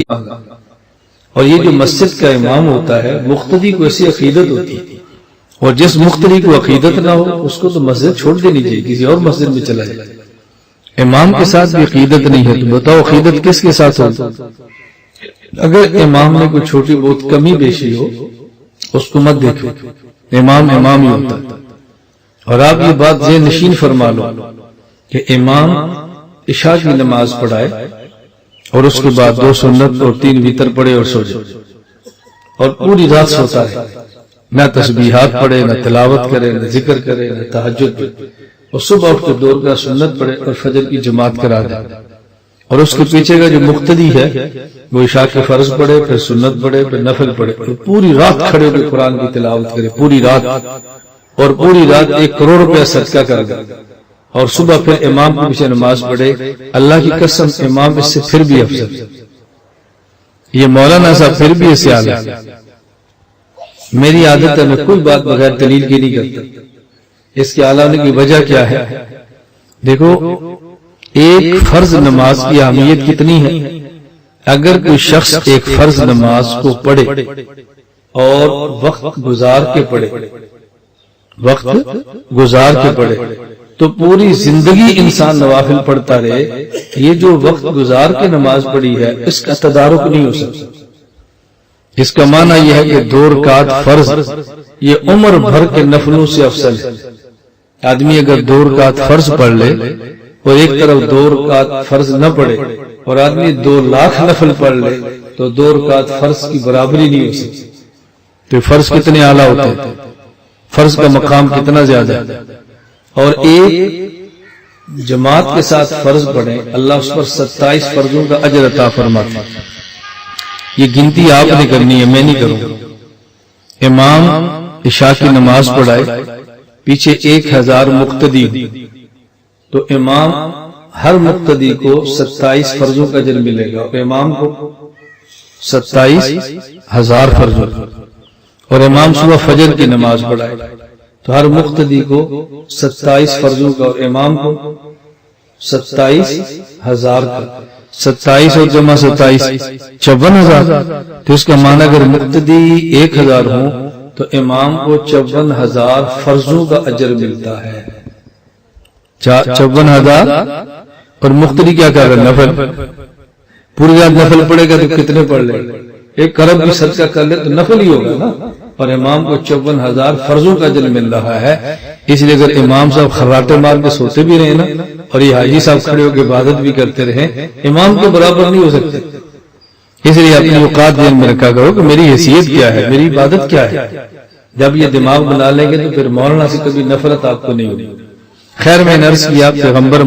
اور یہ جو مسجد کا امام ہوتا ہے مقتدی کو ایسی عقیدت ہوتی ہے، اور جس مقتدی کو عقیدت نہ ہو اس کو تو مسجد چھوڑ دینی چاہیے، کسی اور مسجد میں چلا جائے۔ امام کے ساتھ بھی عقیدت نہیں ہے تو بتاؤ عقیدت کس کے ساتھ ہوتی؟ اگر امام میں کوئی چھوٹی بہت کمی بیشی ہو اس کو مت دیکھو، امام امام ہی ہوتا ہے۔ اور آپ یہ بات ذہن نشین فرما لو کہ امام عشاء کی نماز پڑھائے اور اس کے بعد 2 سنت اور 3 وتر پڑھے اور سو جائے، اور پوری رات سوتا ہے، نہ تسبیحات پڑھے، نہ تلاوت کرے، نہ ذکر کرے، نہ تہجد پڑھے، اور صبح اٹھ کے 2 رکعت سنت پڑھے اور فجر کی جماعت کرا دے۔ اور اس کے پیچھے کا جو مقتدی ہے وہ عشاء کے فرض پڑھے، پھر سنت پڑھے، پھر نفل پڑھے، اور پوری رات کھڑے ہو کے قرآن کی تلاوت کرے، پوری رات، اور پوری رات 1 کروڑ روپیہ صدقہ کر دے، اور صبح پھر امام کے پیچھے نماز پڑھے۔ اللہ کی قسم امام اس سے پھر بھی افضل، یہ مولانا صاحب پھر بھی اس سے اعلیٰ۔ میری عادت ہے میں کوئی بات بغیر دلیل کی نہیں کرتا۔ اس کے اعلیٰ ہونے کی وجہ کیا ہے؟ دیکھو ایک فرض نماز کی اہمیت کتنی ہے۔ اگر کوئی شخص ایک فرض نماز کو پڑھے اور وقت گزار کے پڑھے، وقت گزار کے پڑھے، تو پوری زندگی انسان نوافل پڑھتا رہے، یہ جو وقت گزار کے نماز پڑھی ہے اس کا تدارک نہیں ہو سکتا۔ اس کا معنی یہ ہے کہ 2 رکعت فرض یہ عمر بھر کے نفلوں سے افضل ہے۔ آدمی اگر 2 رکعت فرض پڑھ لے اور ایک طرف 2 رکعت فرض نہ پڑھے، اور آدمی 2 لاکھ نفل پڑھ لے تو 2 رکعت فرض کی برابری نہیں ہو سکتی۔ تو فرض کتنے اعلیٰ ہوتے ہیں، فرض کا مقام کتنا زیادہ ہے۔ اور ایک جماعت کے ساتھ فرض پڑھیں، اللہ اس پر 27 فرضوں کا اجر عطا فرماتا ہے۔ یہ گنتی آپ نے کرنی ہے، میں نہیں کروں گا۔ امام عشاء کی نماز پڑھائے، پیچھے 1000 مقتدی، تو امام ہر مقتدی کو 27 فرضوں کا اجر ملے گا، اور امام کو 27,000 فرضوں، اور امام صبح فجر کی نماز پڑھائے تو ہر مقتدی کو 27 فرضوں کا، اور امام کو 27,000 کا۔ 27 اور جمع 27 54,000۔ تو اس کا معنی اگر مقتدی 1000 ہوں تو امام کو 54,000 فرضوں کا اجر ملتا ہے۔ 54,000، اور مقتدی کیا کر رہا ہے؟ نفل، پوری رات نفل پڑے گا تو کتنے پڑھ لے گا؟ 1 کرب بھی صدقہ کر لے تو نفل ہی ہوگا نا، اور امام کو 54,000 فرضوں کا اجر مل رہا ہے۔ اس لیے اگر امام صاحب خراٹے مار کے سوتے بھی رہے نا، اور یہ حاجی صاحب کھڑے ہو کے عبادت بھی کرتے رہے، امام کے برابر نہیں ہو سکتے۔ اس لیے اپنی اوقات ذہن میں رکھا کرو کہ میری حیثیت کیا ہے، میری عبادت کیا ہے۔ جب یہ دماغ بنا لیں گے تو پھر مولانا سے کبھی نفرت آپ کو نہیں ہوگی۔ خیر میں نے عرض کیا پیغمبر